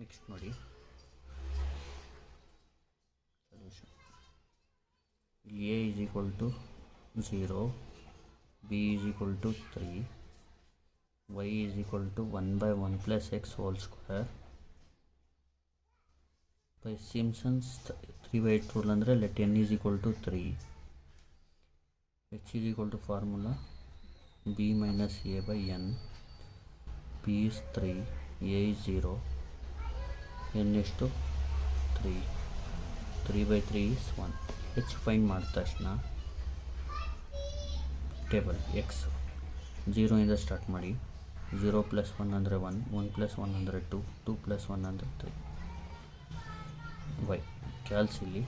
Next ನೋಡಿ solution. A is equal to 0, B is equal to 3, y is equal to 1 by 1 plus x whole square. By Simpsons 3 by 8 rule ಅಂದರೆ let n is equal to 3, h is equal to formula b minus a by n, b is 3, a is 0, n is to 3, 3 by 3 is 1. h find ಮಾಡಿದ ತಕ್ಷಣ table X 0 ಇಂದ start ಮಾಡಿ. 0 plus 1 ಅಂದರೆ 1, 1 plus 1 ಅಂದರೆ 2, 2 plus 1 ಅಂದರೆ 3. Y ಕ್ಯಾಲ್ಸಿಲಿ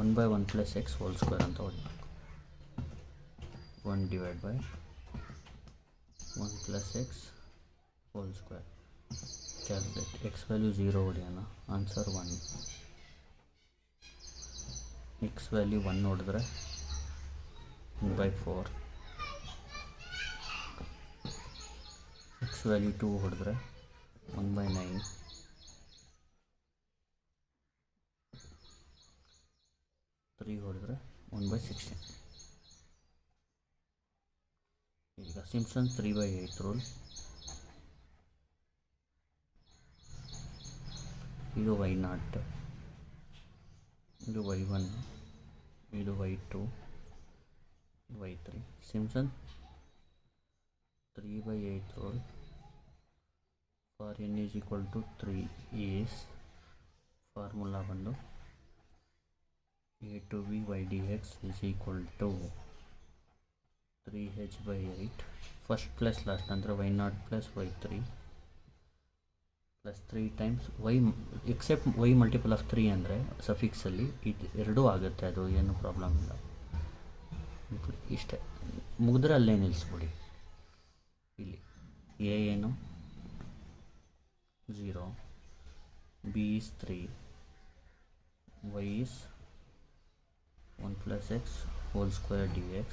1 by 1 plus x whole square ಅಂತ ಹೊಡಬೇಕು. 1 divide by 1 plus x whole square. Calculate x value 0 ಹೊಡೆಯೋಣ. ಆನ್ಸರ್ 1. ಎಕ್ಸ್ ವ್ಯಾಲ್ಯೂ 1 ನೋಡಿದ್ರೆ 1/4, ಎಕ್ಸ್ ವ್ಯಾಲ್ಯೂ 2 ಹೊಡೆದ್ರೆ 1/9, ತ್ರೀ ಹೊಡೆದ್ರೆ 1/16. ಈಗ ಸಿಂಪ್ಸನ್ಸ್ 3 by 8 ರೂಲ್. ಇದು y0, ಇದು y1, ಇದು y2, y3. Simpson 3 by 8 rule for n is equal to 3 is formula ಬಂದು a to b y dx is equal to 3h by 8. First plus last ಅಂದರೆ y0 plus y3 plus 3 times y except y multiple of 3 ಅಂದರೆ ಸಫಿಕ್ಸಲ್ಲಿ ಇದು ಎರಡೂ ಆಗುತ್ತೆ, ಅದು ಏನು problem ಇಲ್ಲ. ಇಷ್ಟೇ ಮುಗಿದ್ರೆ ಅಲ್ಲೇ ನಿಲ್ಲಿಸ್ಬಿಡಿ. ಇಲ್ಲಿ ಎ ಏನು 0, b is 3, y is 1 plus x whole square dx,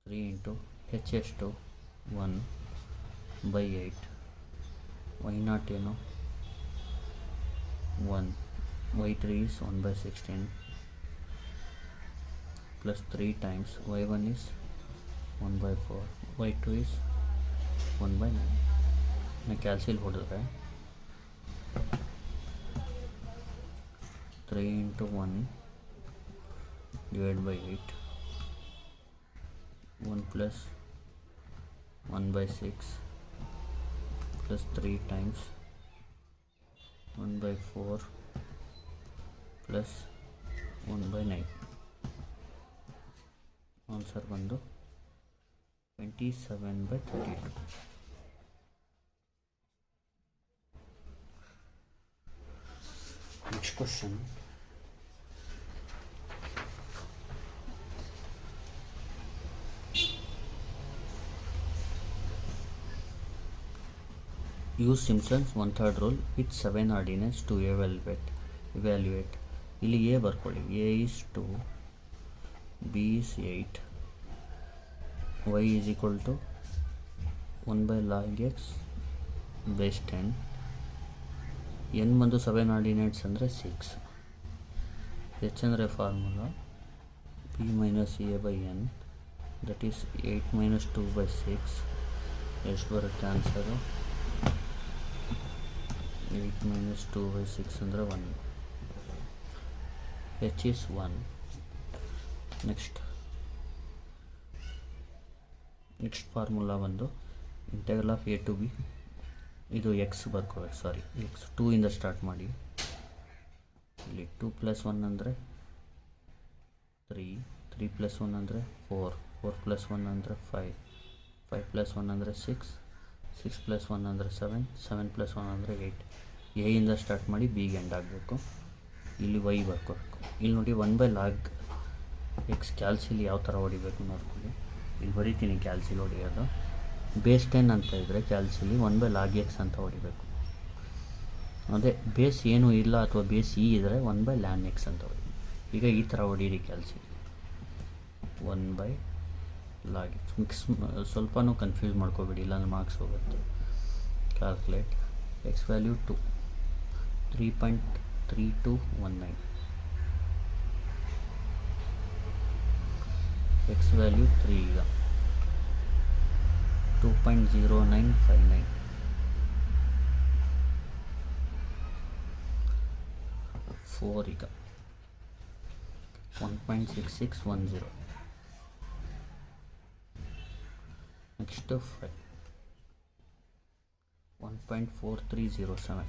3 into h ಎಷ್ಟು 1 by 8, y0 ಏನು 1, y3 is 1/16 plus 3 times y1 is 1/4, y2 is 1/9. ಕ್ಯಾಲ್ಸಿಲ್ ಹೊಡೆದ್ರೆ 3 into 1 divided by 8, 1 plus 1/6 plus 3 times 1/4 plus 1/9. Answer ಬಂದು 27/32. Next question. Use Simpsons 1/3 rule with 7 ordinates to evaluate. ಇಲ್ಲಿ A ಬರ್ಕೊಳ್ಳಿ. a is 2, b is 8, y is equal to 1 by log x base 10, n ಬಂದು 7 ordinates ಅಂದರೆ 6, h ಅಂದರೆ formula b minus a by n, that is 8 minus 2 by 6. ಎಷ್ಟು ಬರುತ್ತೆ answer? 8 minus 2 by 6 ಅಂದರೆ 1. h is 1. Next formula ಬಂದು integral of a to b, ಇದು X ಬರ್ಕೋಬೇಕು, ಸಾರಿ X 2 ಇಂದ start ಮಾಡಿ. ಇಲ್ಲಿ 2 plus 1 ಅಂದರೆ 3, 3 plus 1 ಅಂದರೆ 4, 4 plus 1 ಅಂದರೆ 5, 5 plus 1 ಅಂದರೆ 6, 6 plus 1 ಅಂದರೆ 7, 7 plus 1 ಅಂದರೆ 8. ಎ ಇಂದ ಸ್ಟಾರ್ಟ್ ಮಾಡಿ ಬಿಗೆ ಎಂಡ್ ಆಗಬೇಕು. ಇಲ್ಲಿ ವೈ ಬರ್ಕೋಬೇಕು. ಇಲ್ಲಿ ನೋಡಿ 1 by log x ಕ್ಯಾಲ್ಸಿಲಿ ಯಾವ ಥರ ಹೊಡಿಬೇಕು ನೋಡ್ಕೊಳ್ಳಿ. ಇಲ್ಲಿ ಬರೀತೀನಿ ಕ್ಯಾಲ್ಸಿಲಿ ಹೊಡಿಯೋದು. ಬೇಸ್ 10 ಅಂತ ಇದ್ದರೆ ಕ್ಯಾಲ್ಸಿಲಿ 1 by log x ಅಂತ ಹೊಡಿಬೇಕು. ಅದೇ ಬೇಸ್ ಏನೂ ಇಲ್ಲ ಅಥವಾ ಬೇಸ್ ಇ ಇದ್ದರೆ 1 by ln x ಅಂತ ಹೊಡಿ. ಈಗ ಈ ಥರ ಹೊಡೀರಿ ಕ್ಯಾಲ್ಸಿಲಿ 1 by log x. ಮಿಕ್ಸ್ ಸ್ವಲ್ಪನೂ ಕನ್ಫ್ಯೂಸ್ ಮಾಡ್ಕೋಬೇಡಿ, ಇಲ್ಲಾಂದ್ರೆ ಮಾರ್ಕ್ಸ್ ಹೋಗುತ್ತೆ. Calculate x value 2, 3.3219, x value 3 ಈಗ 2.0959, 4 ಈಗ 1.6610, next 5, 1.4307,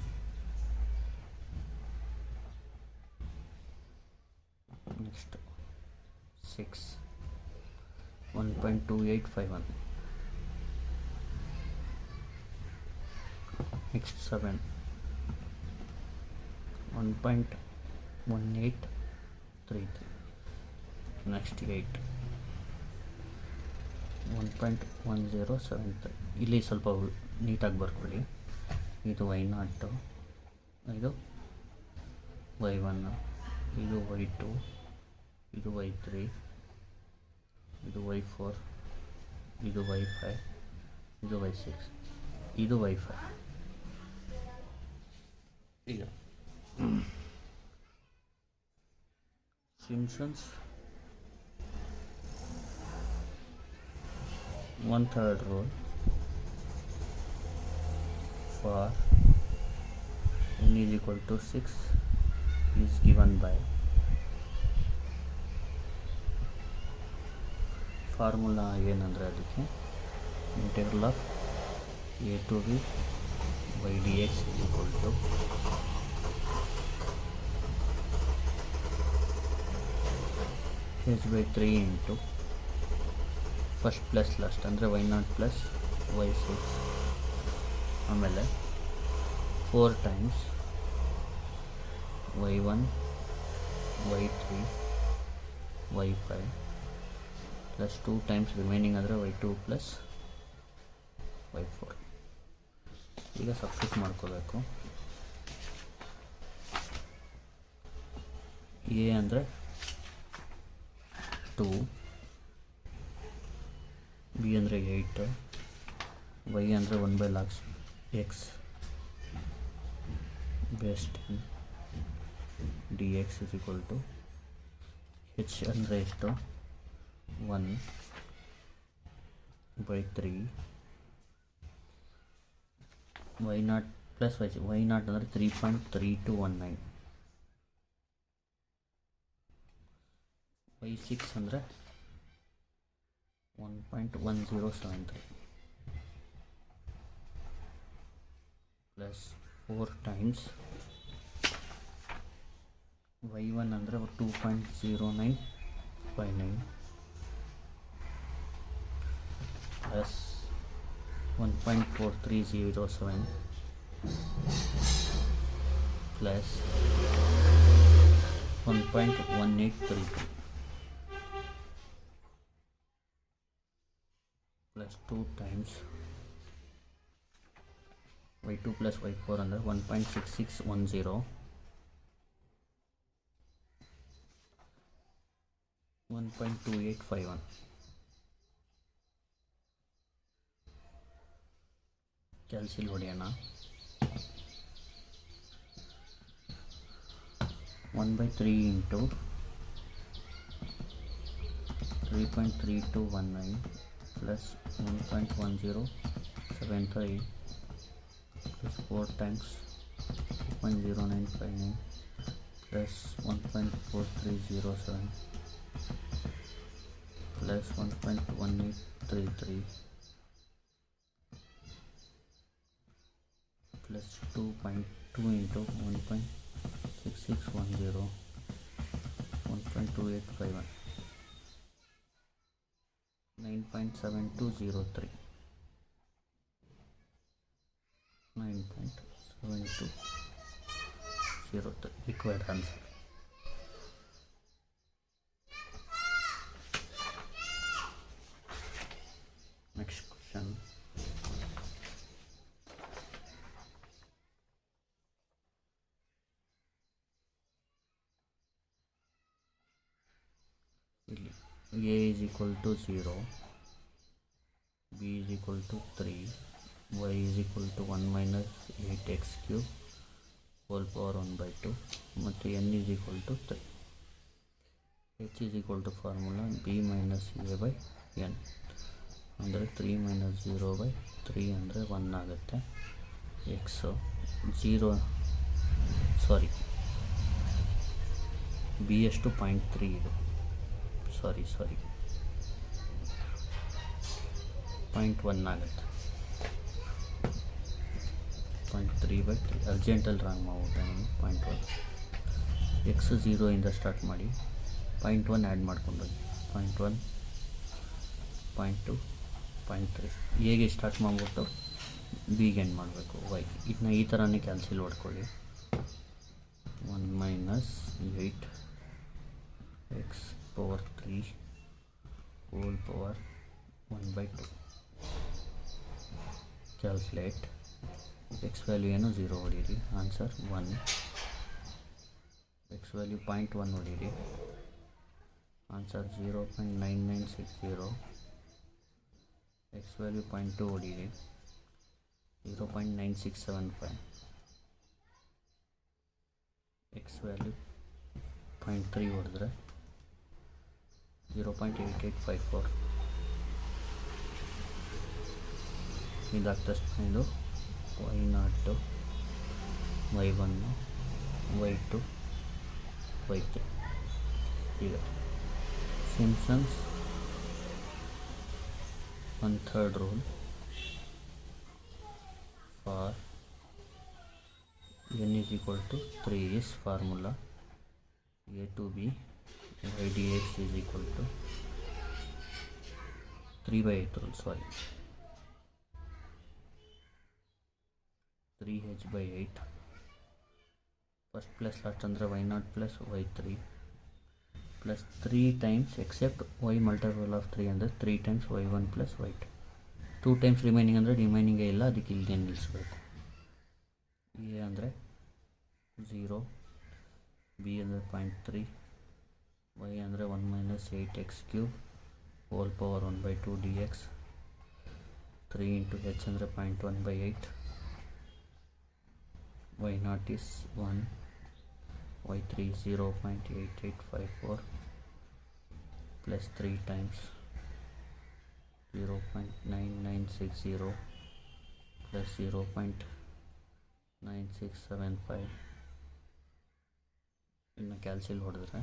next 6, 1.2851, next 7, 1.1833, next 8, 1.1073. ಇಲ್ಲಿ ಸ್ವಲ್ಪ ನೀಟಾಗಿ ಬರ್ಕೊಳ್ಳಿ. ಇದು y0, ಇದು y1, ಇದು y2, ಇದು y3, ಇದು y4, ಇದು y5, ಇದು y6, ಇದು y5. ಈಗ Simpsons 1/3 rule for n is equal to 6 is given by formula ಏನಂದರೆ ಅದಕ್ಕೆ integral of a to b by dx is equal to h by 3 into first plus last ಅಂದರೆ y0 plus y6, ಆಮೇಲೆ 4 times y1, y3, y5 plus 2 times remaining ಅಂದರೆ y2 plus y4. ಈಗ substitute ಮಾಡ್ಕೋಬೇಕು. a ಅಂದರೆ 2, b ಅಂದರೆ 8, y ಅಂದರೆ 1/log x base 10 dx is equal to h ಅಂದರೆ ಎಷ್ಟು 1/3 y0 ಪ್ಲಸ್ y0 ಅಂದರೆ 3.3219, y6 ಅಂದರೆ 1.1073 ಪ್ಲಸ್ 4 ಟೈಮ್ಸ್ y1 ಅಂದರೆ 2.0959 plus 1.4307 plus 1.1833 plus 2 times y2 plus y4 ಅಂದರೆ 1.6610, 1.2851 ಕ್ಯಾಲ್ಸಿಲ್ ಹೊಡೆಯೋಣ. 1/3 into 3.3219 plus 1.1073 plus 4 times 2.0959 plus 1.4307 plus 1.1833 plus 2.2 into 1.6610, 1.2851, 9.7203, 9.7203 required answer. Next question. A is equal to 0, B is equal to 3, y is equal to 1 minus 8x cube whole power 1 by 2 ಮತ್ತು n is equal to 3. h is equal to formula b minus a by n ಅಂದರೆ 3 minus 0 by 3 ಅಂದರೆ 1 ಆಗುತ್ತೆ. x 0 ಸಾರಿ b ಎಷ್ಟು 0.3 ಇದು ಸಾರಿ 0.1 ಆಗುತ್ತೆ. 0.3 by 3 ಅರ್ಜೆಂಟಲ್ಲಿ wrong ಮಾಡ್ಬಿಟ್ಟೆ ನಾನು. 0.1 x 0 ಇಂದ ಸ್ಟಾರ್ಟ್ ಮಾಡಿ 0.1 ಆ್ಯಡ್ ಮಾಡ್ಕೊಂಡೋಗಿ 0.1 0.2 0.3 ಹೇಗೆ ಸ್ಟಾರ್ಟ್ ಮಾಡಿಬಿಟ್ಟು ಬಿಗೆ ಎಂಡ್ ಮಾಡಬೇಕು y. ಇದನ್ನ ಈ ಥರನೇ cancel ಹೊಡ್ಕೊಳ್ಳಿ. 1 minus 8 x power 3 whole power 1 by 2 calculate. x value ಏನು 0 ಹೊಡೀರಿ, ಆನ್ಸರ್ 1. x ವ್ಯಾಲ್ಯೂ 0.1 ಹೊಡೀರಿ, ಆನ್ಸರ್ 0.9960. x ವ್ಯಾಲ್ಯೂ 0.2 ಹೊಡೀರಿ, 0.9675. x ವ್ಯಾಲ್ಯೂ 0.3 ಹೊಡೆದ್ರೆ 0.8854. ಇದಾದ ತಕ್ಷಣ ಇದು y0 y1 y2 y3. ಈಗ Simpsons one third rule for n is equal to 3 is formula a to b y dx is equal to 3 by 8 rule, sorry 3h by 8. first plus last ಅಂದರೆ y0 plus y3 plus 3 times except y multiple of 3 ಅಂದರೆ 3 times y1 plus y2. 2 times remaining ಅಂದರೆ ರಿಮೈನಿಂಗೇ ಇಲ್ಲ, ಅದಕ್ಕೆ ಇಲ್ಲಿಗೆ ನಿಲ್ಲಿಸ್ಬೇಕು. a ಅಂದರೆ 0, b ಅಂದರೆ 0.3, y ಅಂದರೆ 1 minus 8x cube whole power 1 by 2 dx. 3 into h ಅಂದರೆ 0.1 by 8. y0 is 1, y3 is 0.8854 plus 3 times 0.9960 plus 0.9675. ಇನ್ನು ಕ್ಯಾಲ್ಸಿಲ್ ಹೊಡೆದ್ರೆ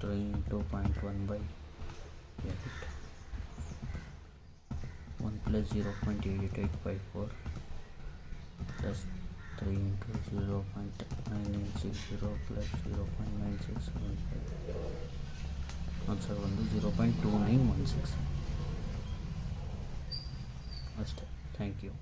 3 into 0.1 by 8 1 plus 0.8854 plus 3 into 0.9960 plus 0.9675. Answer ಒಂದು 0.2916 ಅಷ್ಟೇ. Thank you.